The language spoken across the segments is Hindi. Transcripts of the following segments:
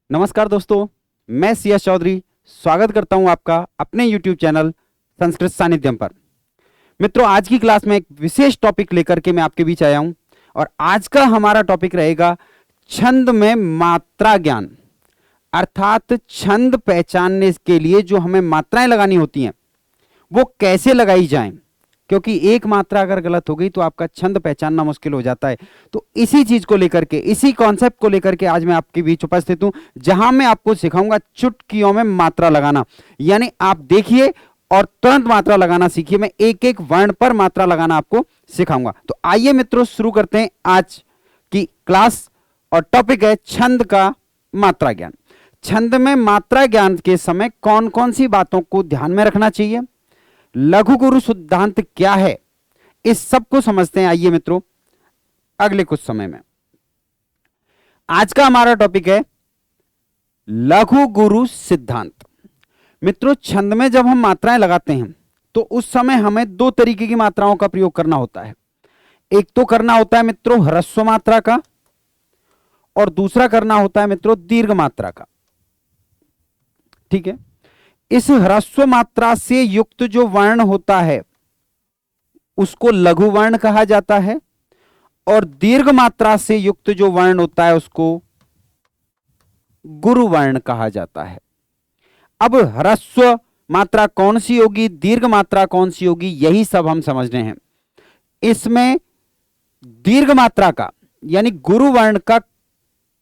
नमस्कार दोस्तों, मैं सी एस चौधरी स्वागत करता हूं आपका अपने YouTube चैनल संस्कृत सानिध्यम पर। मित्रों, आज की क्लास में एक विशेष टॉपिक लेकर के मैं आपके बीच आया हूं और आज का हमारा टॉपिक रहेगा छंद में मात्रा ज्ञान। अर्थात छंद पहचानने के लिए जो हमें मात्राएं लगानी होती हैं वो कैसे लगाई जाएं, क्योंकि एक मात्रा अगर गलत हो गई तो आपका छंद पहचानना मुश्किल हो जाता है। तो इसी चीज को लेकर के, इसी कॉन्सेप्ट को लेकर के आज मैं आपके बीच उपस्थित हूं, जहां मैं आपको सिखाऊंगा चुटकियों में मात्रा लगाना। यानी आप देखिए और तुरंत मात्रा लगाना सीखिए। मैं एक एक वर्ण पर मात्रा लगाना आपको सिखाऊंगा। तो आइए मित्रों, शुरू करते हैं आज की क्लास और टॉपिक है छंद का मात्रा ज्ञान। छंद में मात्रा ज्ञान के समय कौन कौन सी बातों को ध्यान में रखना चाहिए, लघु गुरु सिद्धांत क्या है, इस सब को समझते हैं। आइए मित्रों, अगले कुछ समय में आज का हमारा टॉपिक है लघु गुरु सिद्धांत। मित्रों, छंद में जब हम मात्राएं लगाते हैं तो उस समय हमें दो तरीके की मात्राओं का प्रयोग करना होता है। एक तो करना होता है मित्रों ह्रस्व मात्रा का, और दूसरा करना होता है मित्रों दीर्घ मात्रा का। ठीक है, इस ह्रस्व मात्रा से युक्त जो वर्ण होता है उसको लघु वर्ण कहा जाता है, और दीर्घ मात्रा से युक्त जो वर्ण होता है उसको गुरु वर्ण कहा जाता है। अब ह्रस्व मात्रा कौन सी होगी, दीर्घ मात्रा कौन सी होगी, यही सब हम समझ रहे हैं। इसमें दीर्घ मात्रा का यानी गुरु वर्ण का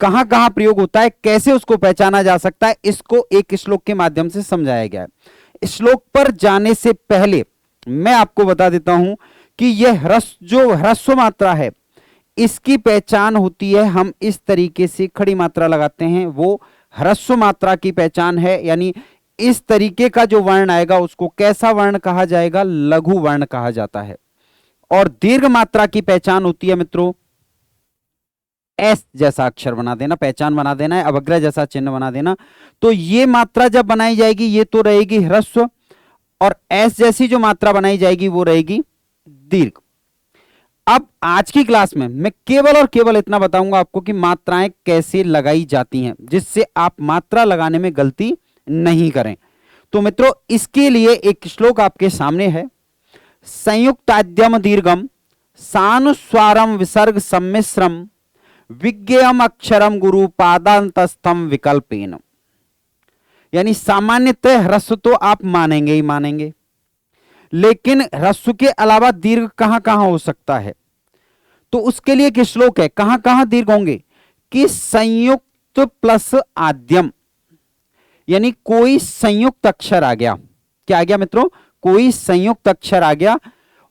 कहां कहां प्रयोग होता है, कैसे उसको पहचाना जा सकता है, इसको एक श्लोक के माध्यम से समझाया गया है। श्लोक पर जाने से पहले मैं आपको बता देता हूं कि यह जो ह्रस्व मात्रा है इसकी पहचान होती है, हम इस तरीके से खड़ी मात्रा लगाते हैं, वो ह्रस्व मात्रा की पहचान है। यानी इस तरीके का जो वर्ण आएगा उसको कैसा वर्ण कहा जाएगा, लघु वर्ण कहा जाता है। और दीर्घ मात्रा की पहचान होती है मित्रों एस जैसा अक्षर बना देना, पहचान बना देना है, अवग्रह जैसा चिन्ह बना देना। तो ये मात्रा जब बनाई जाएगी ये तो रहेगी ह्रस्व, और एस जैसी जो मात्रा बनाई जाएगी वो रहेगी दीर्घ। अब आज की क्लास में मैं केवल और केवल इतना बताऊंगा आपको कि मात्राएं कैसे लगाई जाती हैं, जिससे आप मात्रा लगाने में गलती नहीं करें। तो मित्रों, इसके लिए एक श्लोक आपके सामने है। संयुक्ताद्यम दीर्घम सानुस्वारम विसर्ग सम्मिश्रम विज्ञेयम अक्षरम गुरु पादांतस्थम विकल्पेन। यानी सामान्यतः ह्रस्व तो आप मानेंगे ही मानेंगे, लेकिन ह्रस्व के अलावा दीर्घ कहां कहां हो सकता है, तो उसके लिए एक श्लोक है। कहां कहां दीर्घ होंगे कि संयुक्त प्लस आद्यम, यानी कोई संयुक्त अक्षर आ गया। क्या आ गया मित्रों, कोई संयुक्त अक्षर आ गया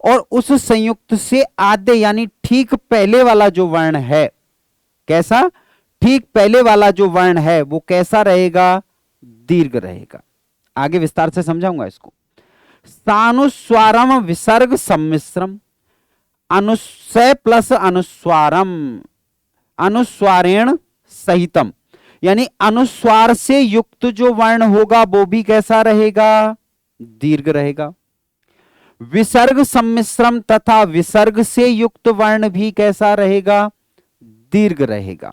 और उस संयुक्त से आद्य यानी ठीक पहले वाला जो वर्ण है, कैसा, ठीक पहले वाला जो वर्ण है वो कैसा रहेगा, दीर्घ रहेगा। आगे विस्तार से समझाऊंगा इसको। सानुस्वारम विसर्ग सम्मिश्रम, अनुस्वय प्लस अनुस्वारम, अनुस्वारेण सहितम, यानी अनुस्वार से युक्त जो वर्ण होगा वो भी कैसा रहेगा, दीर्घ रहेगा। विसर्ग सम्मिश्रम तथा विसर्ग से युक्त वर्ण भी कैसा रहेगा, दीर्घ रहेगा।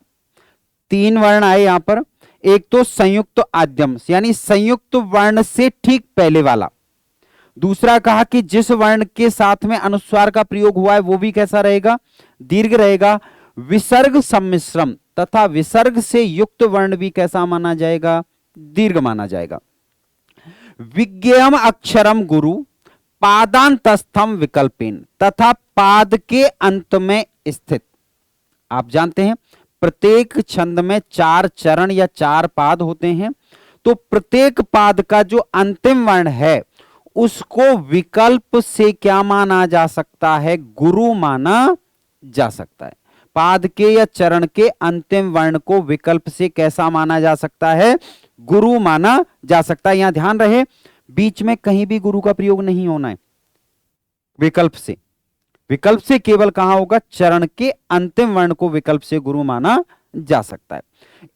तीन वर्ण आए यहां पर। एक तो संयुक्त आद्यम यानी संयुक्त वर्ण से ठीक पहले वाला। दूसरा कहा कि जिस वर्ण के साथ में अनुस्वार का प्रयोग हुआ है वो भी कैसा रहेगा, दीर्घ रहेगा। विसर्ग सम्मिश्रम तथा विसर्ग से युक्त वर्ण भी कैसा माना जाएगा, दीर्घ माना जाएगा। विज्ञेयम अक्षरम गुरु पादांतस्थम विकल्पेन, तथा पाद के अंत में स्थित। आप जानते हैं प्रत्येक छंद में 4 चरण या 4 पाद होते हैं, तो प्रत्येक पाद का जो अंतिम वर्ण है उसको विकल्प से क्या माना जा सकता है, गुरु माना जा सकता है। पाद के या चरण के अंतिम वर्ण को विकल्प से कैसा माना जा सकता है, गुरु माना जा सकता है। यहां ध्यान रहे, बीच में कहीं भी गुरु का प्रयोग नहीं होना है। विकल्प से, विकल्प से केवल कहां होगा, चरण के अंतिम वर्ण को विकल्प से गुरु माना जा सकता है।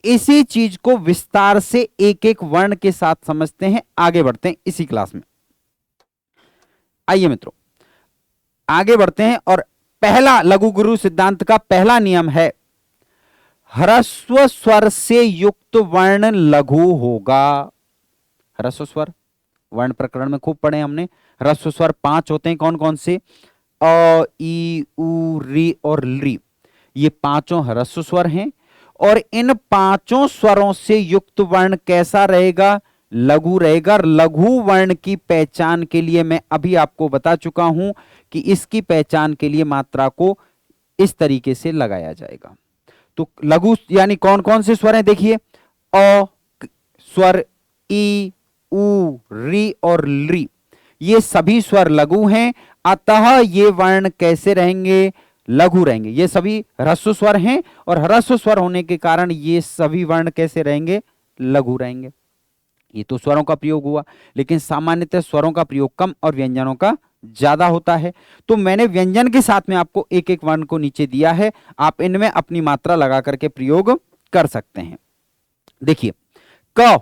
इसी चीज को विस्तार से एक एक वर्ण के साथ समझते हैं, आगे बढ़ते हैं इसी क्लास में। आइए मित्रों आगे बढ़ते हैं, और पहला लघु गुरु सिद्धांत का पहला नियम है ह्रस्व स्वर से युक्त वर्ण लघु होगा। ह्रस्व स्वर वर्ण प्रकरण में खूब पढ़े हमने। ह्रस्व स्वर 5 होते हैं, कौन कौन से? अ, ई, उ, री और ली। ये पांचों ह्रस्व स्वर हैं और इन पांचों स्वरों से युक्त वर्ण कैसा रहेगा? लघु रहेगा। लघु वर्ण की पहचान के लिए मैं अभी आपको बता चुका हूं कि इसकी पहचान के लिए मात्रा को इस तरीके से लगाया जाएगा। तो लघु यानी कौन कौन से स्वर हैं? देखिए, अ स्वर, ई, उ, री और ली, ये सभी स्वर लघु हैं, अतः ये वर्ण कैसे रहेंगे? लघु रहेंगे। ये सभी ह्रस्व स्वर हैं और ह्रस्व स्वर होने के कारण ये सभी वर्ण कैसे रहेंगे? लघु रहेंगे। ये तो स्वरों का प्रयोग हुआ, लेकिन सामान्यतः स्वरों का प्रयोग कम और व्यंजनों का ज्यादा होता है। तो मैंने व्यंजन के साथ में आपको एक एक वर्ण को नीचे दिया है, आप इनमें अपनी मात्रा लगा करके प्रयोग कर सकते हैं। देखिए, क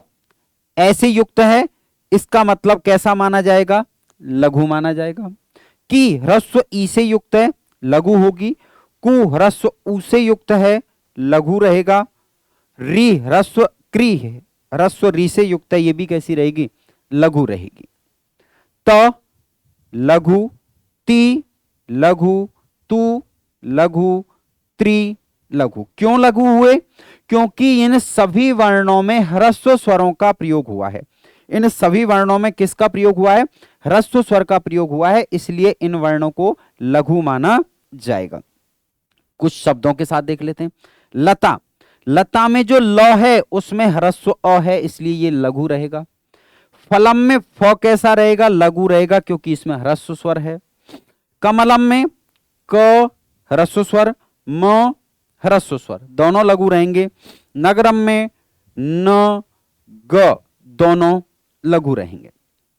ऐसे युक्त है, इसका मतलब कैसा माना जाएगा? लघु माना जाएगा। की ह्रस्व ई से युक्त है, लघु होगी। कु ह्रस्व उ से युक्त है, लघु रहेगा। री ह्रस्व क्री है, ह्रस्व री से युक्त है, ये भी कैसी रहेगी? लघु रहेगी। त लघु, ती लघु, तू लघु, त्री लघु। क्यों लघु हुए? क्योंकि इन सभी वर्णों में ह्रस्व स्वरों का प्रयोग हुआ है। इन सभी वर्णों में किसका प्रयोग हुआ है? ह्रस्व स्वर का प्रयोग हुआ है, इसलिए इन वर्णों को लघु माना जाएगा। कुछ शब्दों के साथ देख लेते हैं। लता, लता में जो ल है उसमें ह्रस्व अ है, इसलिए ये लघु रहेगा। फलम में फ कैसा रहेगा? लघु रहेगा, क्योंकि इसमें ह्रस्व स्वर है। कमलम में क ह्रस्व स्वर, म ह्रस्व स्वर, दोनों लघु रहेंगे। नगरम में न ग दोनों लघु रहेंगे।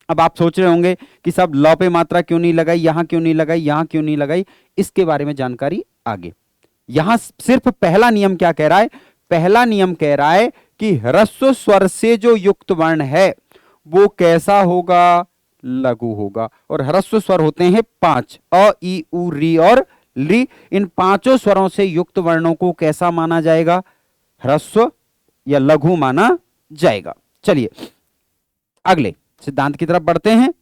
अब आप सोच रहे होंगे कि सब ल पे मात्रा क्यों नहीं लगाई, यहां क्यों नहीं लगाई, यहां क्यों नहीं लगाई? इसके बारे में जानकारी आगे। यहां सिर्फ पहला नियम क्या कह रहा है? पहला नियम कह रहा है कि ह्रस्व स्वर से जो युक्त वर्ण है वो कैसा होगा? लघु होगा। और ह्रस्व स्वर होते हैं 5, अ, ई, उ, री और ली। इन पांचों स्वरों से युक्त वर्णों को कैसा माना जाएगा? ह्रस्व या लघु माना जाएगा। चलिए अगले सिद्धांत की तरफ बढ़ते हैं।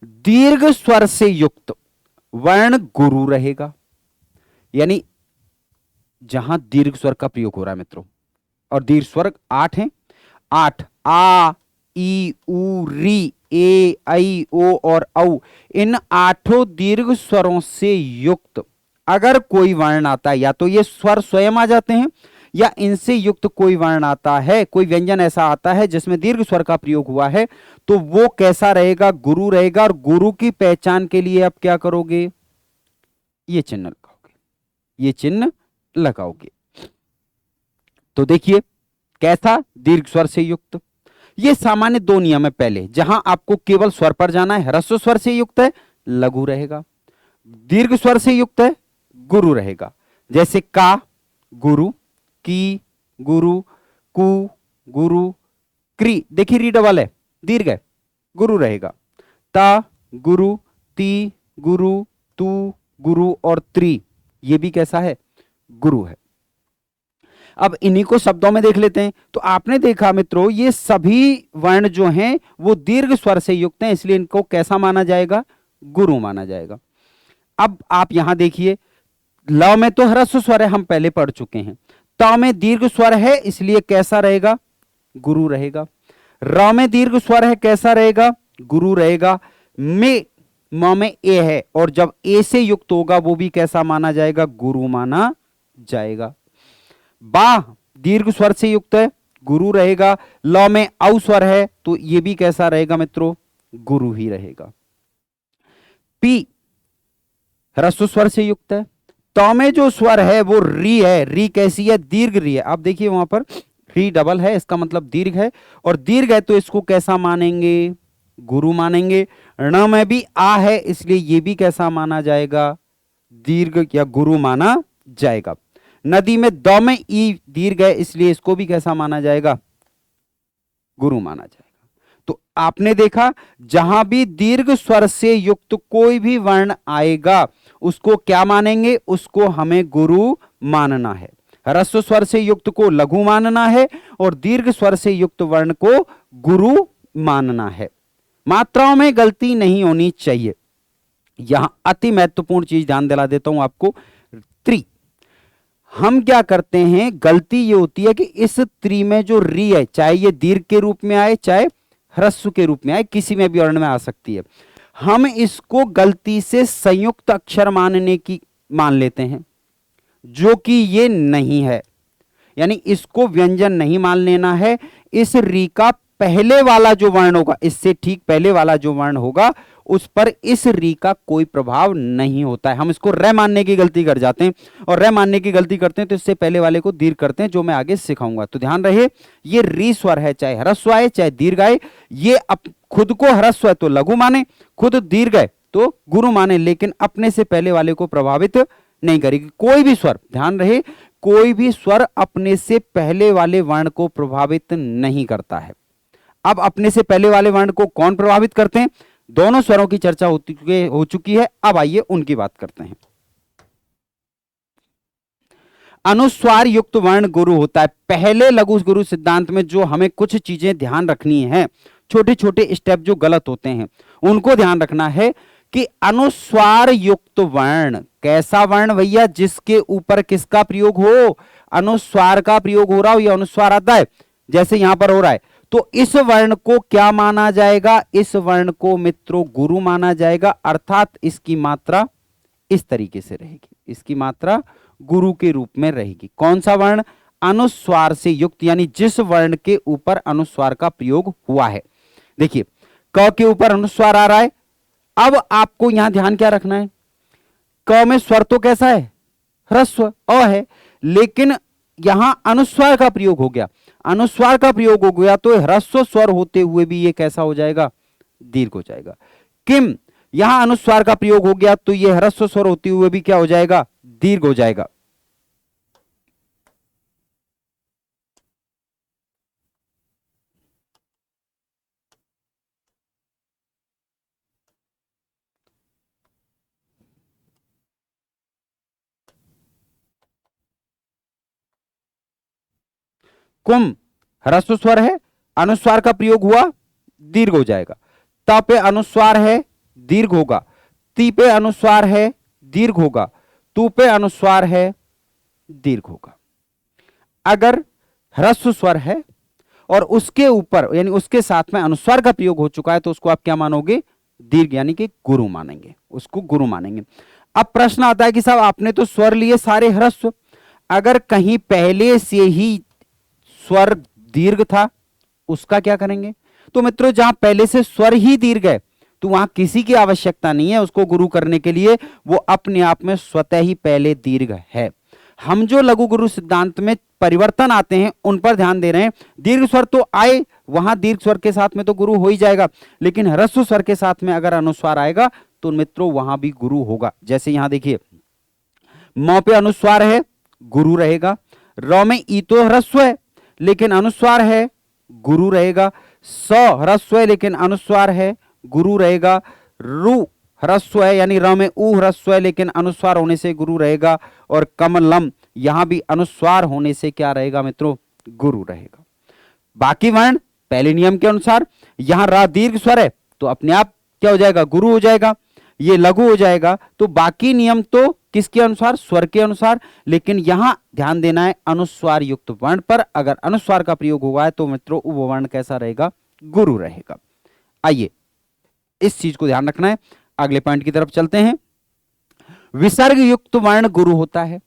दीर्घ स्वर से युक्त वर्ण गुरु रहेगा। यानी जहां दीर्घ स्वर का प्रयोग हो रहा है मित्रों, और दीर्घ स्वर 8 हैं। 8 आ, ई, उ, री, ए, ऐ, ओ और औ, इन 8 दीर्घ स्वरों से युक्त अगर कोई वर्ण आता है, या तो ये स्वर स्वयं आ जाते हैं या इनसे युक्त कोई वर्ण आता है, कोई व्यंजन ऐसा आता है जिसमें दीर्घ स्वर का प्रयोग हुआ है, तो वो कैसा रहेगा? गुरु रहेगा। और गुरु की पहचान के लिए आप क्या करोगे? ये चिन्ह लगाओगे, ये चिन्ह लगाओगे। तो देखिए कैसा? दीर्घ स्वर से युक्त। ये सामान्य 2 नियम है। पहले जहां आपको केवल स्वर पर जाना है, ह्रस्व स्वर से युक्त है, लघु रहेगा। दीर्घ स्वर से युक्त है, गुरु रहेगा। जैसे का गुरु, की गुरु, कु गुरु, क्री, देखिए री डबल है, दीर्घ है, गुरु रहेगा। ता गुरु, ती गुरु, तू गुरु और त्री, ये भी कैसा है? गुरु है। अब इन्हीं को शब्दों में देख लेते हैं। तो आपने देखा मित्रों, ये सभी वर्ण जो हैं वो दीर्घ स्वर से युक्त हैं, इसलिए इनको कैसा माना जाएगा? गुरु माना जाएगा। अब आप यहां देखिए, ल में तो ह्रस्व स्वर है, हम पहले पढ़ चुके हैं। त में दीर्घ स्वर है, इसलिए कैसा रहेगा? गुरु रहेगा। र में दीर्घ स्वर है, कैसा रहेगा? गुरु रहेगा। म में ए है, और जब ए से युक्त होगा वो भी कैसा माना जाएगा? गुरु माना जाएगा। बा दीर्घ स्वर से युक्त है, गुरु रहेगा। ल में औ स्वर है, तो ये भी कैसा रहेगा मित्रों? गुरु ही रहेगा। पी ह्रस्व स्वर से युक्त है। त में जो स्वर है वो री है। री कैसी है? दीर्घ री है। आप देखिए वहां पर री डबल है, इसका मतलब दीर्घ है, और दीर्घ है तो इसको कैसा मानेंगे? गुरु मानेंगे। ण में भी आ है, इसलिए ये भी कैसा माना जाएगा? दीर्घ या गुरु माना जाएगा। नदी में द में ई दीर्घ है, इसलिए इसको भी कैसा माना जाएगा? गुरु माना जाएगा। तो आपने देखा, जहां भी दीर्घ स्वर से युक्त कोई भी वर्ण आएगा उसको क्या मानेंगे? उसको हमें गुरु मानना है। ह्रस्व स्वर से युक्त को लघु मानना है और दीर्घ स्वर से युक्त वर्ण को गुरु मानना है। मात्राओं में गलती नहीं होनी चाहिए। यहां अति महत्वपूर्ण चीज ध्यान दिला देता हूं आपको। त्रि, हम क्या करते हैं, गलती ये होती है कि इस त्रि में जो री है, चाहे ये दीर्घ के रूप में आए चाहे ह्रस्व के रूप में आए, किसी में भी वर्ण में आ सकती है, हम इसको गलती से संयुक्त अक्षर मान लेते हैं, जो कि ये नहीं है। यानी इसको व्यंजन नहीं मान लेना है। इस री का पहले वाला जो वर्ण होगा, इससे ठीक पहले वाला जो वर्ण होगा, उस पर इस री का कोई प्रभाव नहीं होता है। हम इसको र मानने की गलती कर जाते हैं, और र मानने की गलती करते हैं तो इससे पहले वाले को दीर्घ करते हैं, जो मैं आगे सिखाऊंगा। तो ध्यान रहे, ये री स्वर है, चाहे ह्रस्व आए चाहे दीर्घ आए, ये खुद को ह्रस्व है तो लघु माने, खुद दीर्घ है तो गुरु माने, लेकिन अपने से पहले वाले को प्रभावित नहीं करेगी। कोई भी स्वर, ध्यान रहे, कोई भी स्वर अपने से पहले वाले वर्ण को प्रभावित नहीं करता है। अब अपने से पहले वाले वर्ण को कौन प्रभावित करते हैं? दोनों स्वरों की चर्चा हो चुकी है, अब आइए उनकी बात करते हैं। अनुस्वार युक्त वर्ण गुरु होता है। पहले लघु गुरु सिद्धांत में जो हमें कुछ चीजें ध्यान रखनी है, छोटे छोटे स्टेप जो गलत होते हैं उनको ध्यान रखना है कि अनुस्वार युक्त वर्ण, कैसा वर्ण भैया? जिसके ऊपर किसका प्रयोग हो? अनुस्वार का प्रयोग हो रहा हो, या अनुस्वार आता है जैसे यहां पर हो रहा है, तो इस वर्ण को क्या माना जाएगा? इस वर्ण को मित्रों गुरु माना जाएगा, अर्थात इसकी मात्रा इस तरीके से रहेगी, इसकी मात्रा गुरु के रूप में रहेगी। कौन सा वर्ण? अनुस्वार से युक्त, यानी जिस वर्ण के ऊपर अनुस्वार का प्रयोग हुआ है। देखिए, क के ऊपर अनुस्वार आ रहा है। अब आपको यहां ध्यान क्या रखना है? क में स्वर तो कैसा है? ह्रस्व अ है, लेकिन यहां अनुस्वार का प्रयोग हो गया। अनुस्वार का प्रयोग हो गया तो ह्रस्व स्वर होते हुए भी ये कैसा हो जाएगा? दीर्घ हो जाएगा। किम, यहां अनुस्वार का प्रयोग हो गया तो ये ह्रस्व स्वर होते हुए भी क्या हो जाएगा? दीर्घ हो जाएगा। कुम ह्रस्व स्वर है, अनुस्वार का प्रयोग हुआ, दीर्घ हो जाएगा। त पे अनुस्वार है, दीर्घ होगा। ती पे अनुस्वार है, दीर्घ होगा। तू पे अनुस्वार है, दीर्घ होगा। अगर ह्रस्व स्वर है और उसके ऊपर यानी उसके साथ में अनुस्वार का प्रयोग हो चुका है तो उसको आप क्या मानोगे? दीर्घ, यानी कि गुरु मानेंगे, उसको गुरु मानेंगे। अब प्रश्न आता है कि साहब आपने तो स्वर लिए सारे ह्रस्व, अगर कहीं पहले से ही स्वर दीर्घ था उसका क्या करेंगे? तो मित्रों, जहां पहले से स्वर ही दीर्घ है तो वहां किसी की आवश्यकता नहीं है उसको गुरु करने के लिए, वो अपने आप में स्वतः ही पहले दीर्घ है। हम जो लघु गुरु सिद्धांत में परिवर्तन आते हैं उन पर ध्यान दे रहे हैं। दीर्घ स्वर तो आए, वहां दीर्घ स्वर के साथ में तो गुरु हो ही जाएगा, लेकिन ह्रस्व स्वर के साथ में अगर अनुस्वार आएगा तो मित्रों वहां भी गुरु होगा। जैसे यहां देखिए, म पे अनुस्वार है, गुरु रहेगा। र में ई तो ह्रस्व है लेकिन अनुस्वार है, गुरु रहेगा। स ह्रस्व है लेकिन अनुस्वार है, गुरु रहेगा। रु ह्रस्व है यानी र में ऊ ह्रस्व है लेकिन अनुस्वार होने से गुरु रहेगा। और कमलम, यहां भी अनुस्वार होने से क्या रहेगा मित्रों? गुरु रहेगा। बाकी वर्ण पहले नियम के अनुसार, यहां रा दीर्घ स्वर है तो अपने आप क्या हो जाएगा? गुरु हो जाएगा। ये लघु हो जाएगा। तो बाकी नियम तो किसके अनुसार? स्वर के अनुसार। लेकिन यहां ध्यान देना है अनुस्वार युक्त वर्ण पर। अगर अनुस्वार का प्रयोग हुआ है तो मित्रों वो वर्ण कैसा रहेगा? गुरु रहेगा। आइए इस चीज को ध्यान रखना है। अगले पॉइंट की तरफ चलते हैं। विसर्ग युक्त वर्ण गुरु होता है।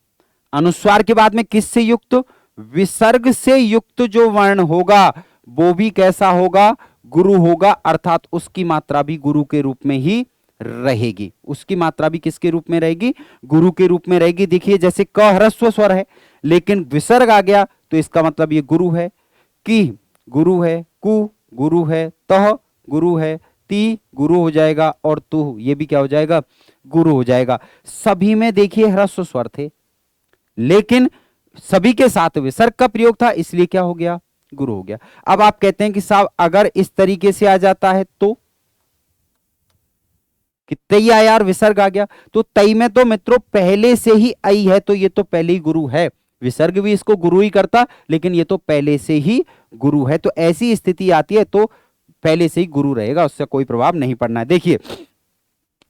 अनुस्वार के बाद में किससे युक्त? विसर्ग से युक्त जो वर्ण होगा वो भी कैसा होगा? गुरु होगा, अर्थात उसकी मात्रा भी गुरु के रूप में ही रहेगी। उसकी मात्रा भी किसके रूप में रहेगी? गुरु के रूप में रहेगी। देखिए, जैसे क ह्रस्व स्वर है लेकिन विसर्ग आ गया तो इसका मतलब ये गुरु है। की गुरु है, कु गुरु है, तह गुरु है, ती गुरु हो जाएगा, और तु ये भी क्या हो जाएगा? गुरु हो जाएगा। सभी में देखिए ह्रस्व स्वर थे लेकिन सभी के साथ विसर्ग का प्रयोग था, इसलिए क्या हो गया? गुरु हो गया। अब आप कहते हैं कि साहब अगर इस तरीके से आ जाता है तो कि तई आया और विसर्ग आ गया, तो तई में तो मित्रों पहले से ही आई है तो ये तो पहले ही गुरु है। विसर्ग भी इसको गुरु ही करता, लेकिन ये तो पहले से ही गुरु है, तो ऐसी स्थिति आती है तो पहले से ही गुरु रहेगा, उससे कोई प्रभाव नहीं पड़ना है। देखिए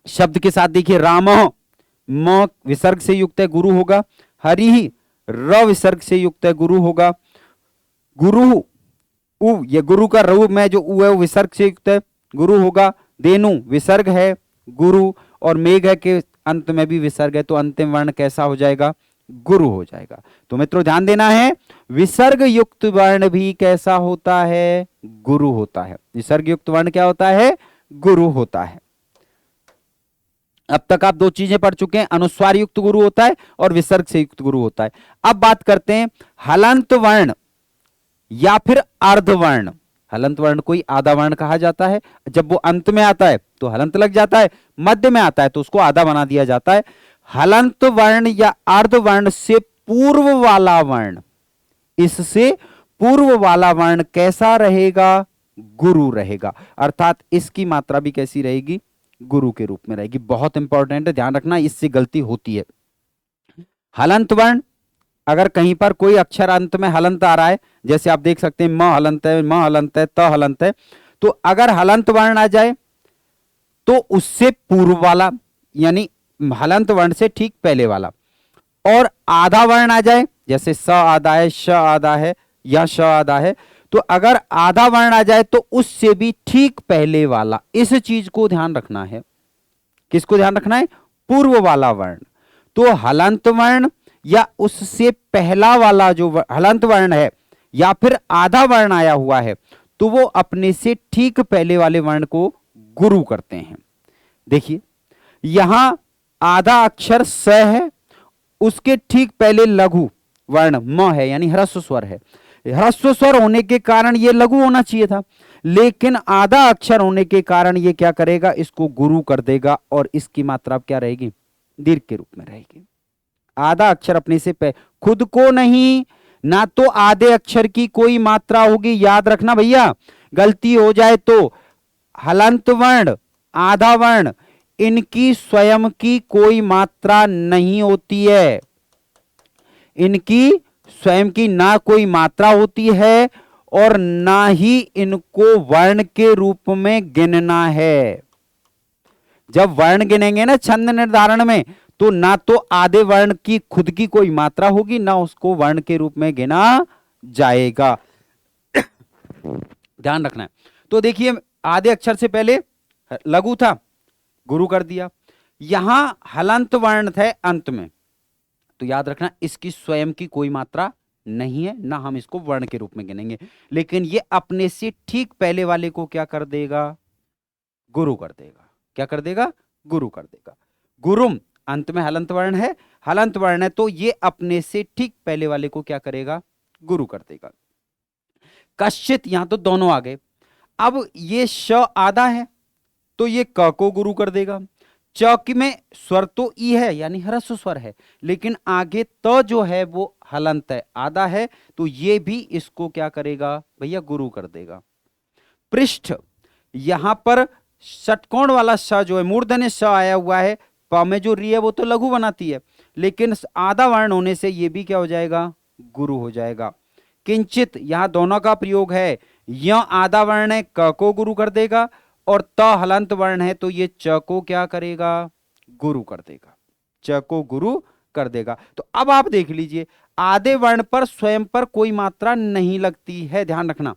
शब्द के साथ देखिए, रामः म विसर्ग से युक्त है, गुरु होगा। हरि र विसर्ग से युक्त है, गुरु होगा। गुरु उ, ये गुरु का रू में जो उ है वो विसर्ग से युक्त है, गुरु होगा। देनु विसर्ग है, गुरु। और मेघ है के अंत में भी विसर्ग है, तो अंतिम वर्ण कैसा हो जाएगा? गुरु हो जाएगा। तो मित्रों ध्यान देना है, विसर्ग युक्त वर्ण भी कैसा होता है? गुरु होता है। विसर्ग युक्त वर्ण क्या होता है? गुरु होता है। अब तक आप दो चीजें पढ़ चुके हैं, अनुस्वार युक्त गुरु होता है और विसर्ग से युक्त गुरु होता है। अब बात करते हैं हलंत वर्ण या फिर अर्धवर्ण। हलंत वर्ण को ही आधा वर्ण कहा जाता है, जब वो अंत में आता है तो हलंत लग जाता है, मध्य में आता है तो उसको आधा बना दिया जाता है। हलंत वर्ण या अर्धवर्ण से पूर्व वाला वर्ण, इससे पूर्व वाला वर्ण कैसा रहेगा? गुरु रहेगा, अर्थात इसकी मात्रा भी कैसी रहेगी? गुरु के रूप में रहेगी। बहुत इंपॉर्टेंट है, ध्यान रखना, इससे गलती होती है। हलंत वर्ण, अगर कहीं पर कोई अक्षर अंत में हलंत आ रहा है, जैसे आप देख सकते हैं म हलंत है, म हलंत है, त हलंत है, तो अगर हलंत वर्ण आ जाए तो उससे पूर्व वाला, यानी हलंत वर्ण से ठीक पहले वाला, और आधा वर्ण आ जाए, जैसे स आधा है, श आधा है या श आधा है, तो अगर आधा वर्ण आ जाए तो उससे भी ठीक पहले वाला, इस चीज को ध्यान रखना है। किसको ध्यान रखना है? पूर्व वाला वर्ण। तो हलंत वर्ण या उससे पहला वाला जो हलंत वर्ण है या फिर आधा वर्ण आया हुआ है, तो वो अपने से ठीक पहले वाले वर्ण को गुरु करते हैं। देखिए यहां आधा अक्षर स है, उसके ठीक पहले लघु वर्ण म है, यानी ह्रस्व स्वर है। ह्रस्व स्वर होने के कारण ये लघु होना चाहिए था, लेकिन आधा अक्षर होने के कारण ये क्या करेगा? इसको गुरु कर देगा, और इसकी मात्रा क्या रहेगी? दीर्घ के रूप में रहेगी। आधा अक्षर अपने से खुद को नहीं, ना तो आधे अक्षर की कोई मात्रा होगी, याद रखना भैया, गलती हो जाए तो हलंत वर्ण, आधा वर्ण, इनकी स्वयं की कोई मात्रा नहीं होती है। इनकी स्वयं की ना कोई मात्रा होती है और ना ही इनको वर्ण के रूप में गिनना है। जब वर्ण गिनेंगे ना छंद निर्धारण में, तो ना तो आधे वर्ण की खुद की कोई मात्रा होगी, ना उसको वर्ण के रूप में गिना जाएगा। ध्यान रखना है। तो देखिए आधे अक्षर से पहले लघु था, गुरु कर दिया। यहां हलंत वर्ण थे अंत में, तो याद रखना इसकी स्वयं की कोई मात्रा नहीं है, ना हम इसको वर्ण के रूप में गिनेंगे, लेकिन ये अपने से ठीक पहले वाले को क्या कर देगा? गुरु कर देगा। क्या कर देगा? गुरु कर देगा। गुरुम, अंत में हलंत वर्ण है, हलंत वर्ण है, तो ये अपने से ठीक पहले वाले को क्या करेगा? गुरु कर देगा। कश्चित, यहां तो दोनों आ गए। अब ये श आधा है तो ये क को गुरु कर देगा। चौक में स्वर तो ई है, यानी ह्रस्व स्वर है, लेकिन आगे त जो है वो हलंत है, आधा है, तो ये भी इसको क्या करेगा भैया? गुरु कर देगा। पृष्ठ, यहां पर षटकोण वाला श जो है, मूर्धन्य श आया हुआ है, प में जो री है वो तो लघु बनाती है, लेकिन आधा वर्ण होने से ये भी क्या हो जाएगा? गुरु हो जाएगा। किंचित, यहां दोनों का प्रयोग है, य आधा वर्ण है, क को गुरु कर देगा, और त हलंत वर्ण है, तो ये च को क्या करेगा? गुरु कर देगा। च को गुरु कर देगा। तो अब आप देख लीजिए, आधे वर्ण पर स्वयं पर कोई मात्रा नहीं लगती है, ध्यान रखना।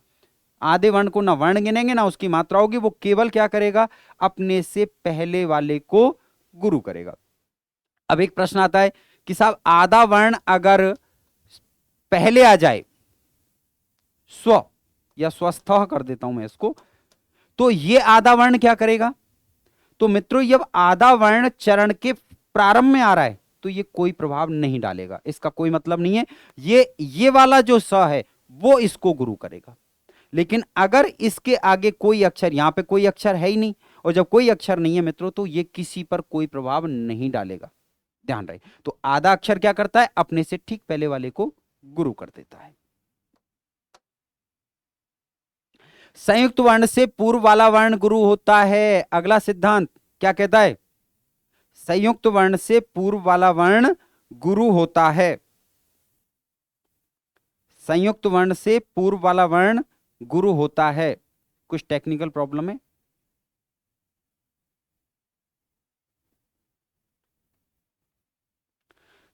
आधे वर्ण को ना वर्ण गिनेंगे ना उसकी मात्रा होगी, वो केवल क्या करेगा? अपने से पहले वाले को गुरु करेगा। अब एक प्रश्न आता है कि साहब आधा वर्ण अगर पहले आ जाए, स्व या स्वस्थ कर देता हूं मैं इसको, तो ये आधा वर्ण क्या करेगा? तो मित्रों जब आधा वर्ण चरण के प्रारंभ में आ रहा है तो ये कोई प्रभाव नहीं डालेगा, इसका कोई मतलब नहीं है। ये वाला जो स है वो इसको गुरु करेगा, लेकिन अगर इसके आगे कोई अक्षर, यहां पे कोई अक्षर है ही नहीं, और जब कोई अक्षर नहीं है मित्रों तो ये किसी पर कोई प्रभाव नहीं डालेगा, ध्यान रहे। तो आधा अक्षर क्या करता है? अपने से ठीक पहले वाले को गुरु कर देता है। संयुक्त वर्ण से पूर्व वाला वर्ण गुरु होता है। अगला सिद्धांत क्या कहता है? संयुक्त वर्ण से पूर्व वाला वर्ण गुरु होता है। संयुक्त वर्ण से पूर्व वाला वर्ण गुरु होता है। कुछ टेक्निकल प्रॉब्लम है?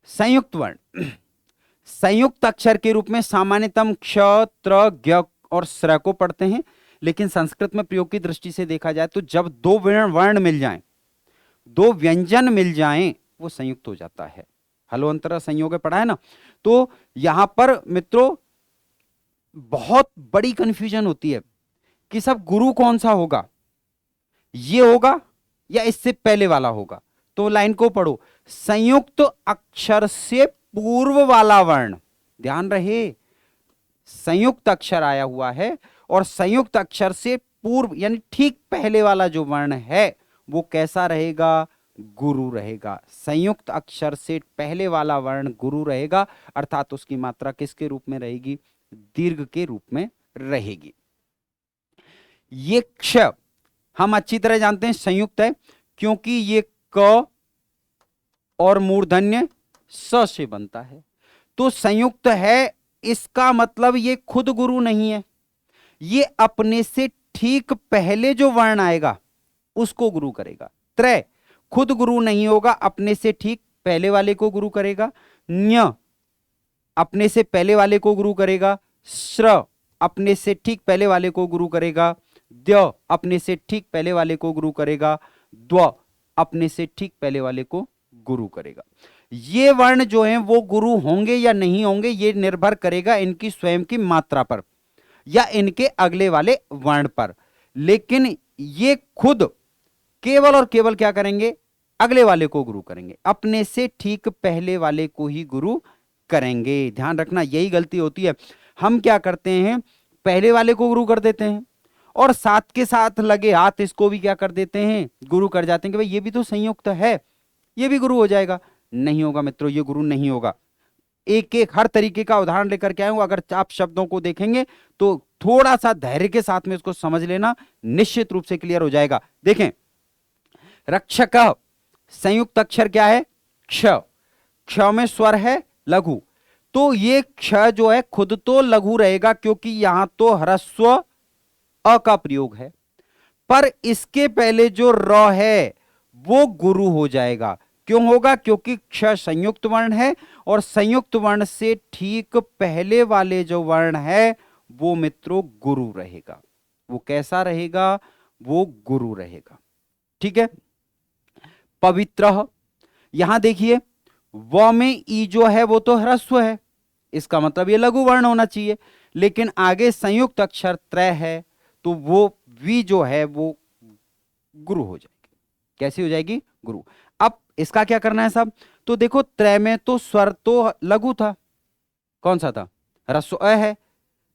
संयुक्त वर्ण संयुक्त अक्षर के रूप में सामान्यतम क्ष, त्र, ज्ञ और स्र को पढ़ते हैं, लेकिन संस्कृत में प्रयोग की दृष्टि से देखा जाए तो जब दो वर्ण मिल जाएं, दो व्यंजन मिल जाएं, वो संयुक्त हो जाता है। हलोअंतर संयोग पढ़ा है ना। तो यहां पर मित्रों बहुत बड़ी कंफ्यूजन होती है कि सब गुरु कौन सा होगा, ये होगा या इससे पहले वाला होगा। तो लाइन को पढ़ो, संयुक्त अक्षर से पूर्व वाला वर्ण, ध्यान रहे संयुक्त अक्षर आया हुआ है और संयुक्त अक्षर से पूर्व यानी ठीक पहले वाला जो वर्ण है वो कैसा रहेगा, गुरु रहेगा। संयुक्त अक्षर से पहले वाला वर्ण गुरु रहेगा, अर्थात उसकी मात्रा किसके रूप में रहेगी, दीर्घ के रूप में रहेगी। ये क्ष हम अच्छी तरह जानते हैं संयुक्त है, क्योंकि ये क और मूर्धन्य स से बनता है। तो संयुक्त है, इसका मतलब ये खुद गुरु नहीं है, ये अपने से ठीक पहले जो वर्ण आएगा उसको गुरु करेगा। त्रय खुद गुरु नहीं होगा, अपने से ठीक पहले वाले को गुरु करेगा। न्य अपने से पहले वाले को गुरु करेगा। श्र अपने से ठीक पहले वाले को गुरु करेगा। द्य अपने से ठीक पहले वाले को गुरु करेगा। द्व अपने से ठीक पहले वाले को गुरु करेगा। ये वर्ण जो हैं वो गुरु होंगे या नहीं होंगे, ये निर्भर करेगा इनकी स्वयं की मात्रा पर या इनके अगले वाले वर्ण पर। लेकिन ये खुद केवल और केवल क्या करेंगे, अगले वाले को गुरु करेंगे, अपने से ठीक पहले वाले को ही गुरु करेंगे। ध्यान रखना, यही गलती होती है। हम क्या करते हैं, पहले वाले को गुरु कर देते हैं और साथ के साथ लगे हाथ इसको भी क्या कर देते हैं, गुरु कर जाते हैं कि भाई ये भी तो संयुक्त है, ये भी गुरु हो जाएगा। नहीं होगा मित्रों, ये गुरु नहीं होगा। एक एक हर तरीके का उदाहरण लेकर के आए हूं, अगर आप शब्दों को देखेंगे तो थोड़ा सा धैर्य के साथ में इसको समझ लेना, निश्चित रूप से क्लियर हो जाएगा। देखें, रक्षक संयुक्त अक्षर क्या है, क्ष। क्ष में स्वर है लघु, तो ये क्ष जो है खुद तो लघु रहेगा क्योंकि यहां तो ह्रस्व अ का प्रयोग है, पर इसके पहले जो र है वो गुरु हो जाएगा। क्यों होगा, क्योंकि क्ष संयुक्त वर्ण है और संयुक्त वर्ण से ठीक पहले वाले जो वर्ण है वो मित्रों गुरु रहेगा। वो कैसा रहेगा, वो गुरु रहेगा। ठीक है। पवित्र, यहां देखिए व में ई जो है वो तो ह्रस्व है, इसका मतलब ये लघु वर्ण होना चाहिए, लेकिन आगे संयुक्त अक्षर त्रय है तो वो वी जो है वो गुरु हो जाएगी। कैसी हो जाएगी, गुरु। अब इसका क्या करना है साहब, तो देखो त्रय में तो स्वर तो लघु था, कौन सा था, ह्रस्व अ है,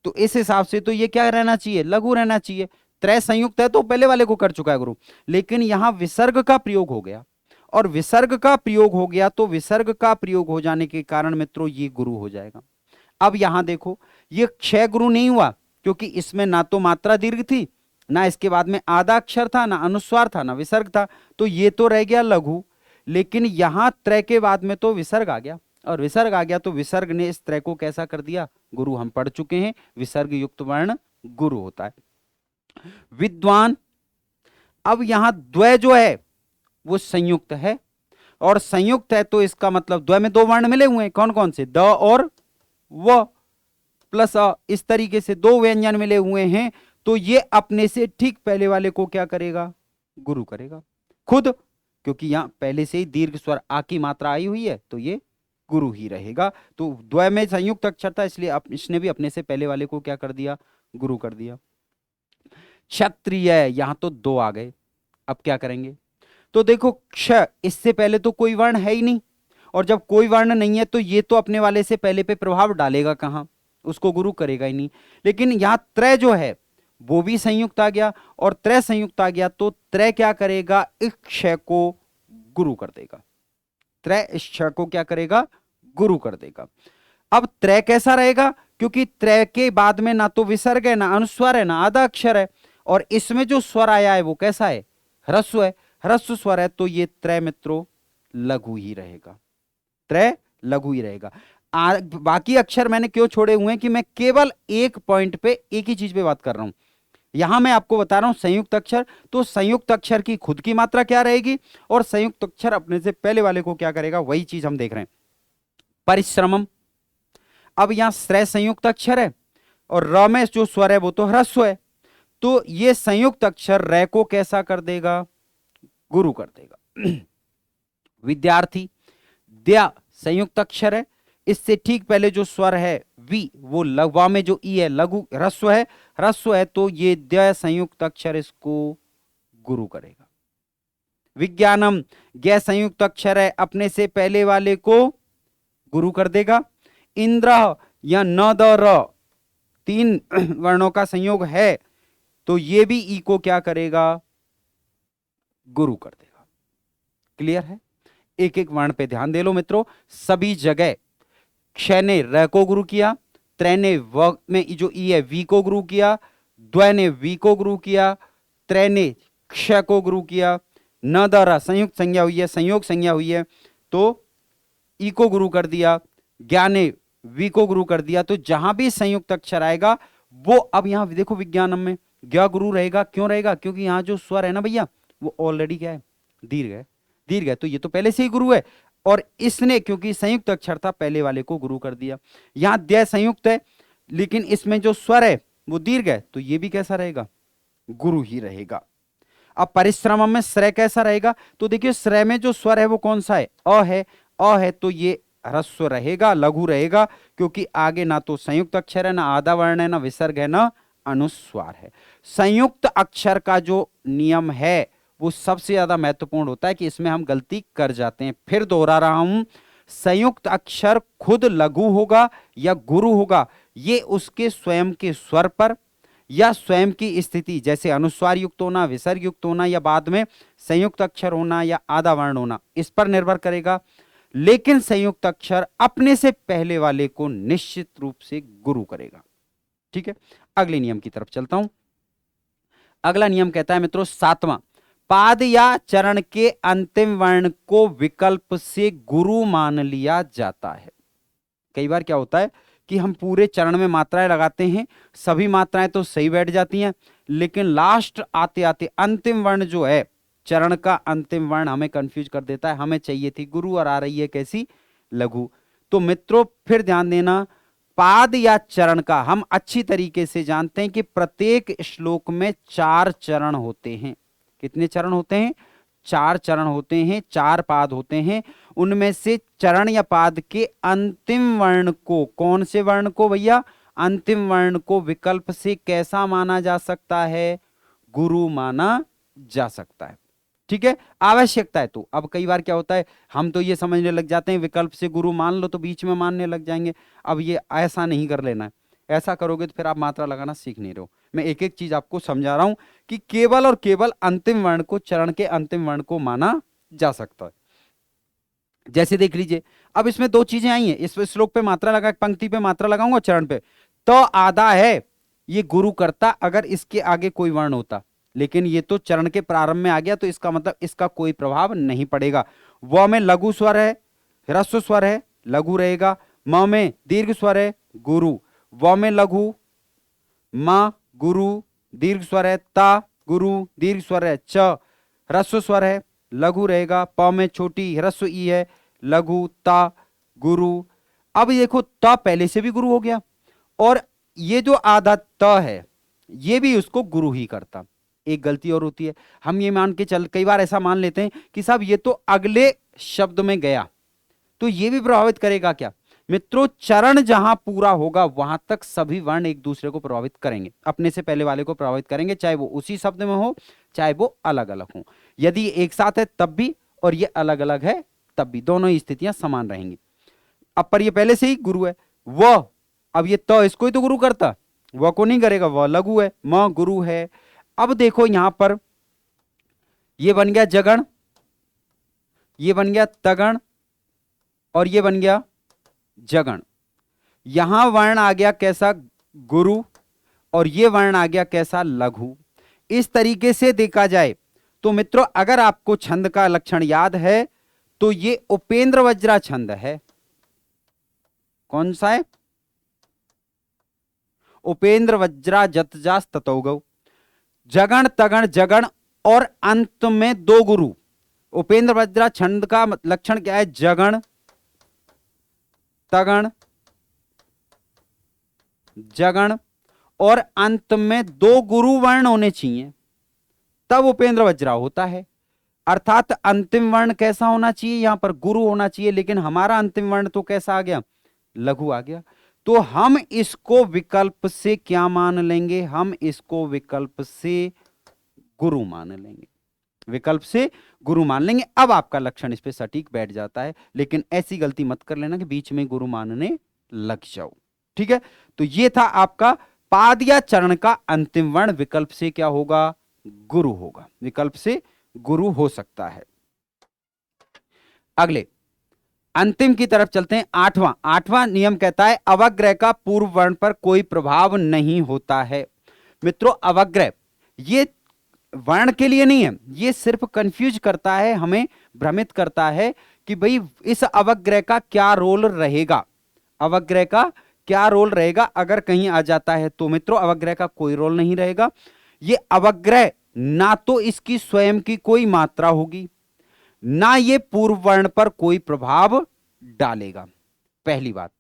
तो इस हिसाब से तो ये क्या रहना चाहिए, लघु रहना चाहिए। त्रय संयुक्त है तो पहले वाले को कर चुका है गुरु, लेकिन यहां विसर्ग का प्रयोग हो गया और विसर्ग का प्रयोग हो गया तो विसर्ग का प्रयोग हो जाने के कारण मित्रों ये गुरु हो जाएगा। अब यहां देखो ये क्षय गुरु नहीं हुआ क्योंकि इसमें ना तो मात्रा दीर्घ थी, ना इसके बाद में आधा अक्षर था, ना अनुस्वार था, ना विसर्ग था, तो ये तो रह गया लघु। लेकिन यहां त्रय के बाद में तो विसर्ग आ गया और विसर्ग आ गया तो विसर्ग ने इस त्रय को कैसा कर दिया, गुरु। हम पढ़ चुके हैं विसर्ग युक्त वर्ण गुरु होता है। विद्वान, अब यहां द्वय जो है वो संयुक्त है और संयुक्त है तो इसका मतलब द्वय में दो वर्ण मिले हुए हैं, कौन कौन से, द और व प्लस अ, इस तरीके से दो व्यंजन मिले हुए हैं, तो ये अपने से ठीक पहले वाले को क्या करेगा, गुरु करेगा खुद, क्योंकि यहां पहले से ही दीर्घ स्वर आ की मात्रा आई हुई है तो ये गुरु ही रहेगा। तो द्वय में संयुक्त अक्षर था इसलिए इसने भी अपने से पहले वाले को क्या कर दिया, गुरु कर दिया। क्षत्रिय, यहां तो दो आ गए, अब क्या करेंगे, तो देखो क्ष, इससे पहले तो कोई वर्ण है ही नहीं और जब कोई वर्ण नहीं है तो ये तो अपने वाले से पहले पे प्रभाव डालेगा कहां, उसको गुरु करेगा ही नहीं। लेकिन यहां त्रय जो है वो भी संयुक्त आ गया और त्रय संयुक्त आ गया तो त्रय क्या करेगा, इस क्षय को गुरु कर देगा। त्रय इस क्षय को क्या करेगा, गुरु कर देगा। अब त्रय कैसा रहेगा, क्योंकि त्रय के बाद में ना तो विसर्ग है, ना अनुस्वार है, ना आधा अक्षर है और इसमें जो स्वर आया है वो कैसा है, ह्रस्व है, ह्रस्व स्वर है, तो ये त्रय मित्रों लघु ही रहेगा, त्रय लघु ही रहेगा। बाकी अक्षर मैंने क्यों छोड़े हुए हैं कि मैं केवल एक पॉइंट पे, एक ही चीज पे बात कर रहा हूं। यहां मैं आपको बता रहा हूं संयुक्त अक्षर, तो संयुक्त अक्षर की खुद की मात्रा क्या रहेगी और संयुक्त अक्षर अपने से पहले वाले को क्या करेगा, वही चीज हम देख रहे हैं। परिश्रमम, अब यहां श्रेय संयुक्त अक्षर है और र में जो स्वर है वो तो ह्रस्व है, तो ये संयुक्त अक्षर रे को कैसा कर देगा, गुरु कर देगा। विद्यार्थी, द्या संयुक्त अक्षर है, इससे ठीक पहले जो स्वर है वी, वो लघवा में जो ई है लघु ह्रस्व है, ह्रस्व है, तो ये द्य संयुक्त अक्षर इसको गुरु करेगा। विज्ञानम, ज्ञ संयुक्त अक्षर है, अपने से पहले वाले को गुरु कर देगा। इंद्र या न द र, तीन वर्णों का संयोग है, तो ये भी ई को क्या करेगा, गुरु कर देगा। क्लियर है? एक एक वर्ण पे ध्यान दे लो मित्रों, सभी जगह क्ष ने र को गुरु किया, त्र ने व में जो ई है वी को गुरु किया, द्वय ने वी को गुरु किया, त्र ने क्ष को गुरु किया, न द र संयुक्त संज्ञा हुई है, संयोग संज्ञा हुई है, तो ई को गुरु कर दिया, ज्ञा ने वी को गुरु कर दिया। तो जहां भी संयुक्त अक्षर आएगा वो, अब यहां देखो विज्ञानम में ज्ञ गुरु रहेगा, क्यों रहेगा, क्योंकि यहां जो स्वर है ना भैया वो ऑलरेडी क्या है, दीर्घ है, दीर्घ है, तो ये तो पहले से ही गुरु है, और इसने क्योंकि संयुक्त अक्षर था पहले वाले को गुरु कर दिया। यहां द्य संयुक्त है लेकिन इसमें जो स्वर है वो दीर्घ है, तो ये भी कैसा रहेगा, गुरु ही रहेगा। अब परिश्रम में श्रेय कैसा रहेगा, तो देखिए श्रेय में जो स्वर है वो कौन सा है, अ है, अ है, तो ये ह्रस्व रहेगा, लघु रहेगा, क्योंकि आगे ना तो संयुक्त अक्षर है, ना आधा वर्ण है, ना विसर्ग है, ना अनुस्वार है। संयुक्त अक्षर का जो नियम है वो सबसे ज्यादा महत्वपूर्ण होता है कि इसमें हम गलती कर जाते हैं। फिर दोहरा रहा हूं, संयुक्त अक्षर खुद लघु होगा या गुरु होगा, ये उसके स्वयं के स्वर पर या स्वयं की स्थिति, जैसे अनुस्वार युक्त होना, विसर्ग युक्त होना, या बाद में संयुक्त अक्षर होना या आधा वर्ण होना, इस पर निर्भर करेगा। लेकिन संयुक्त अक्षर अपने से पहले वाले को निश्चित रूप से गुरु करेगा। ठीक है, अगले नियम की तरफ चलता हूं। अगला नियम कहता है मित्रों, सातवां, पाद या चरण के अंतिम वर्ण को विकल्प से गुरु मान लिया जाता है। कई बार क्या होता है कि हम पूरे चरण में मात्राएं लगाते हैं, सभी मात्राएं तो सही बैठ जाती हैं, लेकिन लास्ट आते आते अंतिम वर्ण जो है, चरण का अंतिम वर्ण हमें कंफ्यूज कर देता है। हमें चाहिए थी गुरु और आ रही है कैसी, लघु। तो मित्रों फिर ध्यान देना, पाद या चरण का हम अच्छी तरीके से जानते हैं कि प्रत्येक श्लोक में 4 चरण होते हैं। कितने चरण होते हैं, 4 चरण होते हैं, 4 पाद होते हैं। उनमें से चरण या पाद के अंतिम वर्ण को, कौन से वर्ण को भैया, अंतिम वर्ण को विकल्प से कैसा माना जा सकता है, गुरु माना जा सकता है। ठीक है, आवश्यकता है तो। अब कई बार क्या होता है, हम तो ये समझने लग जाते हैं विकल्प से गुरु मान लो, तो बीच में मानने लग जाएंगे। अब ये ऐसा नहीं कर लेना है, ऐसा करोगे तो फिर आप मात्रा लगाना सीख नहीं रहे हो। मैं एक एक चीज आपको समझा रहा हूं कि केवल और केवल अंतिम वर्ण को, चरण के अंतिम वर्ण को माना जा सकता है। जैसे देख लीजिए, अब इसमें 2 चीजें आई हैं, इस श्लोक पे मात्रा लगा, पंक्ति पे मात्रा लगाऊंगा, चरण पे तो आधा है, ये गुरु करता अगर इसके आगे कोई वर्ण होता, लेकिन ये तो चरण के प्रारंभ में आ गया, तो इसका मतलब इसका कोई प्रभाव नहीं पड़ेगा। व में लघु स्वर है, ह्रस्व स्वर है, लघु रहेगा। म में दीर्घ स्वर है, गुरु। व में लघु, म गुरु, दीर्घ स्वर है, ता गुरु, दीर्घ स्वर है, च ह्रस्व स्वर है, लघु रहेगा। प में छोटी ह्रस्व ई है, लघु, ता गुरु। अब देखो त पहले से भी गुरु हो गया, और ये जो आधा त है ये भी उसको गुरु ही करता। एक गलती और होती है, हम ये मान के चल, कई बार ऐसा मान लेते हैं कि साहब ये तो अगले शब्द में गया, तो ये भी प्रभावित करेगा क्या। मित्रों चरण जहां पूरा होगा वहां तक सभी वर्ण एक दूसरे को प्रभावित करेंगे, अपने से पहले वाले को प्रभावित करेंगे, चाहे वो उसी शब्द में हो चाहे वो अलग अलग हो। यदि एक साथ है तब भी, और ये अलग अलग है तब भी, दोनों ही स्थितियां समान रहेंगी। अब पर ये पहले से ही गुरु है, वह, अब ये तो इसको ही तो गुरु करता, वह को नहीं करेगा, वह लघु है, म गुरु है। अब देखो यहां पर ये बन गया जगण, ये बन गया तगण, और ये बन गया जगण। यहां वर्ण आ गया कैसा, गुरु, और ये वर्ण आ गया कैसा, लघु। इस तरीके से देखा जाए तो मित्रों अगर आपको छंद का लक्षण याद है तो ये उपेंद्र वज्रा छंद है। कौन सा है? उपेंद्र वज्रा जतजास ततौ गौ। जगण तगण जगण और अंत में दो गुरु। उपेंद्र वज्रा छंद का लक्षण क्या है? जगण तगण जगण और अंत में दो गुरु वर्ण होने चाहिए, तब उपेंद्र वज्रा होता है। अर्थात अंतिम वर्ण कैसा होना चाहिए? यहां पर गुरु होना चाहिए, लेकिन हमारा अंतिम वर्ण तो कैसा आ गया? लघु आ गया। तो हम इसको विकल्प से क्या मान लेंगे? हम इसको विकल्प से गुरु मान लेंगे, विकल्प से गुरु मान लेंगे। अब आपका लक्षण इस पे सटीक बैठ जाता है, लेकिन ऐसी गलती मत कर लेना कि बीच में गुरु मानने लग जाओ। ठीक है, तो ये था आपका पाद या चरण का अंतिम वर्ण विकल्प से क्या होगा? गुरु होगा, विकल्प से गुरु हो सकता है। अगले अंतिम की तरफ चलते हैं। आठवां नियम कहता है अवग्रह का पूर्व वर्ण पर कोई प्रभाव नहीं होता है। मित्रों, अवग्रह ये वर्ण के लिए नहीं है, ये सिर्फ कंफ्यूज करता है, हमें भ्रमित करता है कि भाई इस अवग्रह का क्या रोल रहेगा, अवग्रह का क्या रोल रहेगा। अगर कहीं आ जाता है तो मित्रों अवग्रह का कोई रोल नहीं रहेगा। ये अवग्रह ना तो इसकी स्वयं की कोई मात्रा होगी, ना ये पूर्व वर्ण पर कोई प्रभाव डालेगा, पहली बात।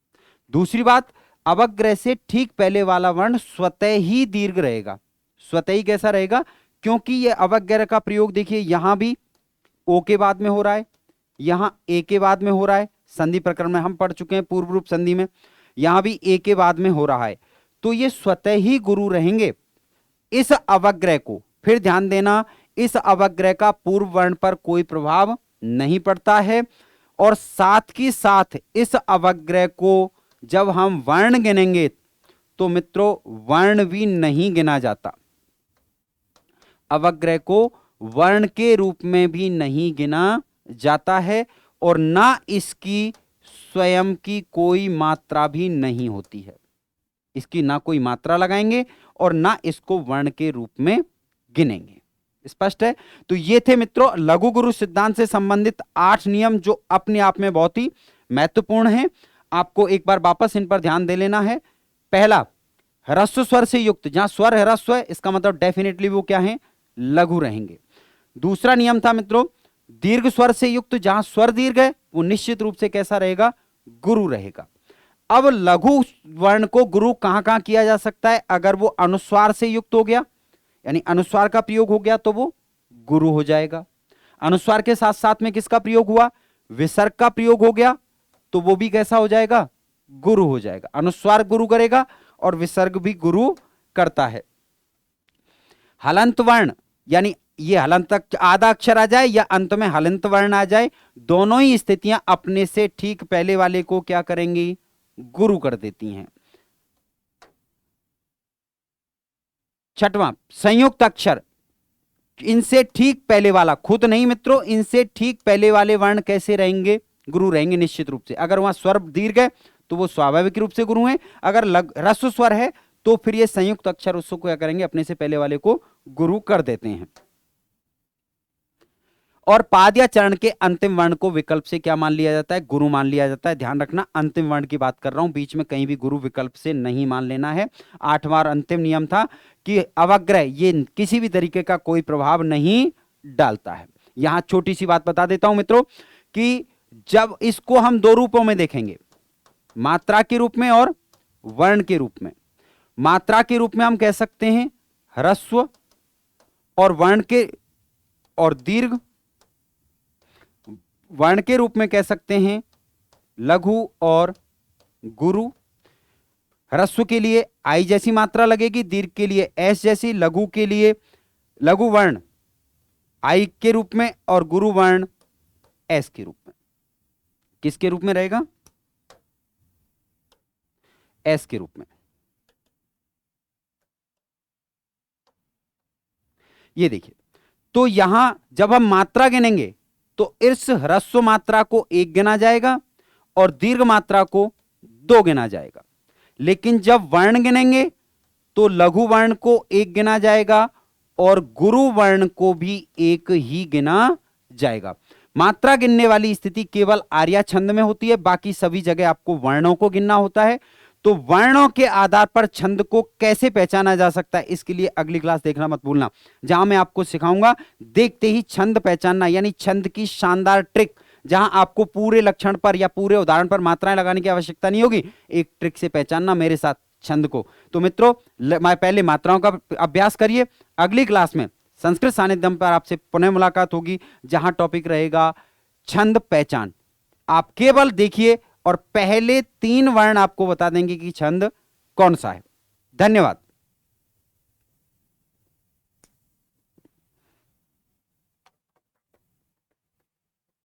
दूसरी बात, अवग्रह से ठीक पहले वाला वर्ण स्वतः ही दीर्घ रहेगा। स्वतः ही कैसा रहेगा? क्योंकि ये अवग्रह का प्रयोग देखिए यहां भी ओ के बाद में हो रहा है, यहां ए के बाद में हो रहा है, संधि प्रकरण में हम पढ़ चुके हैं पूर्व रूप संधि में, यहां भी ए के बाद में हो रहा है, तो ये स्वतः ही गुरु रहेंगे। इस अवग्रह को फिर ध्यान देना, इस अवग्रह का पूर्व वर्ण पर कोई प्रभाव नहीं पड़ता है, और साथ ही साथ इस अवग्रह को जब हम वर्ण गिनेंगे तो मित्रों वर्ण भी नहीं गिना जाता, अवग्रह को वर्ण के रूप में भी नहीं गिना जाता है, और ना इसकी स्वयं की कोई मात्रा भी नहीं होती है। इसकी ना कोई मात्रा लगाएंगे और ना इसको वर्ण के रूप में गिनेंगे। स्पष्ट है? तो ये थे मित्रों लघु गुरु सिद्धांत से संबंधित 8 नियम जो अपने आप में बहुत ही महत्वपूर्ण हैं। आपको एक बार वापस इन पर ध्यान दे लेना है। पहला, ह्रस्व स्वर से युक्त, जहां स्वर ह्रस्व है इसका मतलब डेफिनेटली वो क्या है? लघु रहेंगे। दूसरा नियम था मित्रों दीर्घ स्वर से युक्त, जहां स्वर दीर्घ है वो निश्चित रूप से कैसा रहेगा? गुरु रहेगा। अब लघु वर्ण को गुरु कहां कहां किया जा सकता है? अगर वो अनुस्वार से युक्त हो गया, यानी अनुस्वार का प्रयोग हो गया तो वो गुरु हो जाएगा। अनुस्वार के साथ साथ में किसका प्रयोग हुआ? विसर्ग का प्रयोग हो गया तो वो भी कैसा हो जाएगा? गुरु हो जाएगा। अनुस्वार गुरु करेगा और विसर्ग भी गुरु करता है। हलंत वर्ण, यानी ये हलंत तक आधा अक्षर आ जाए या अंत में हलंत वर्ण आ जाए, दोनों ही स्थितियां अपने से ठीक पहले वाले को क्या करेंगी? गुरु कर देती हैं। छठवां, संयुक्त अक्षर, इनसे ठीक पहले वाला, खुद नहीं मित्रों, इनसे ठीक पहले वाले वर्ण कैसे रहेंगे? गुरु रहेंगे निश्चित रूप से। अगर वहां स्वर दीर्घ है तो वो स्वाभाविक रूप से गुरु हैं। अगर ह्रस्व स्वर है तो फिर ये संयुक्त अक्षर उसको क्या करेंगे? अपने से पहले वाले को गुरु कर देते हैं। और पाद या चरण के अंतिम वर्ण को विकल्प से क्या मान लिया जाता है? गुरु मान लिया जाता है। ध्यान रखना, अंतिम वर्ण की बात कर रहा हूं, बीच में कहीं भी गुरु विकल्प से नहीं मान लेना है। 8वां अंतिम नियम था कि अवग्रह ये किसी भी तरीके का कोई प्रभाव नहीं डालता है। यहां छोटी सी बात बता देता हूं मित्रों कि जब इसको हम दो रूपों में देखेंगे, मात्रा के रूप में और वर्ण के रूप में। मात्रा के रूप में हम कह सकते हैं ह्रस्व, और वर्ण के और दीर्घ, वर्ण के रूप में कह सकते हैं लघु और गुरु। ह्रस्व के लिए आई जैसी मात्रा लगेगी, दीर्घ के लिए एस जैसी, लघु के लिए लघु वर्ण आई के रूप में और गुरु वर्ण एस के रूप में। किसके रूप में रहेगा? एस के रूप में। ये देखिए, तो यहां जब हम मात्रा गिनेंगे तो इस ह्रस्व मात्रा को 1 गिना जाएगा और दीर्घ मात्रा को 2 गिना जाएगा। लेकिन जब वर्ण गिनेंगे तो लघु वर्ण को 1 गिना जाएगा और गुरु वर्ण को भी 1 ही गिना जाएगा। मात्रा गिनने वाली स्थिति केवल आर्या छंद में होती है, बाकी सभी जगह आपको वर्णों को गिनना होता है। तो वर्णों के आधार पर छंद को कैसे पहचाना जा सकता है, इसके लिए अगली क्लास देखना मत भूलना, जहां मैं आपको सिखाऊंगा देखते ही छंद पहचानना, यानी छंद की शानदार ट्रिक, जहां आपको पूरे लक्षण पर या पूरे उदाहरण पर मात्राएं लगाने की आवश्यकता नहीं होगी, एक ट्रिक से पहचानना मेरे साथ छंद को। तो मित्रों, पहले मात्राओं का अभ्यास करिए। अगली क्लास में संस्कृत सानिध्यम पर आपसे पुनः मुलाकात होगी, जहां टॉपिक रहेगा छंद पहचान। आप केवल देखिए और पहले 3 वर्ण आपको बता देंगे कि छंद कौन सा है। धन्यवाद।